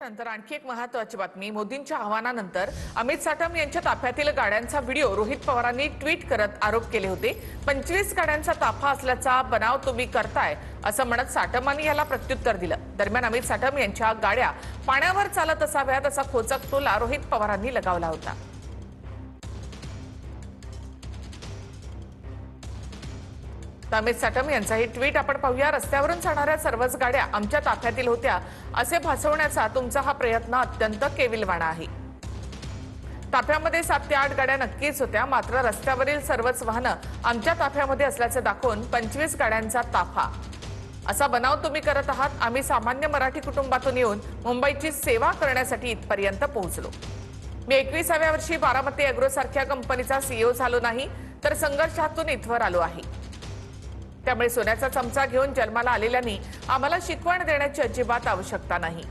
नंतर आणखी एक महत्त्वाची बातमी। मोदींच्या आव्हानानंतर अमित साटम यांच्या ताफ्यातील गाड्यांचा व्हिडिओ रोहित पवारांनी ट्विट करत आरोप केले होते। 25 गाड्यांचा ताफा असल्याचा बनाव तुम्ही करताय असं म्हणत साटमांनी याला प्रत्युत्तर दिलं। दरम्यान अमित साटम यांच्या गाड्या पाण्यावर चालत असाव्यात असा खोचक टोला रोहित पवारांनी लगावला होता। अमित साटम यांचा हे ट्विट आपण पाहूया। रस्त्यावरून जाणाऱ्या सर्वच गाड्या आमच्या ताफ्यातील होत्या असे भासवण्याचा तुमचा हा प्रयत्न अत्यंत केविलवाणा आहे। ताफ्यामध्ये 7 ते 8 गाड्या नक्कीच होत्या, मात्र रस्त्यावरील सर्वच वाहनं आमच्या ताफ्यामध्ये असल्याचे दाखवून 25 गाड्यांचा ताफा असा बनाव तुम्ही करत आहात। आम्ही सामान्य मराठी कुटुंबातून येऊन मुंबईची सेवा करण्यासाठी इथपर्यंत पोहोचलो। मी 21व्या वर्षी बारामती एग्रो सारख्या कंपनीचा सीईओ झालो नाही, तर संघर्षातून इथवर आलो आहे। त्यामुळे सोन्याचा चमचा घेऊन जन्माला आलेल्यांनी आम्हाला शिकवण देण्याची अजिबात आवश्यकता नाही।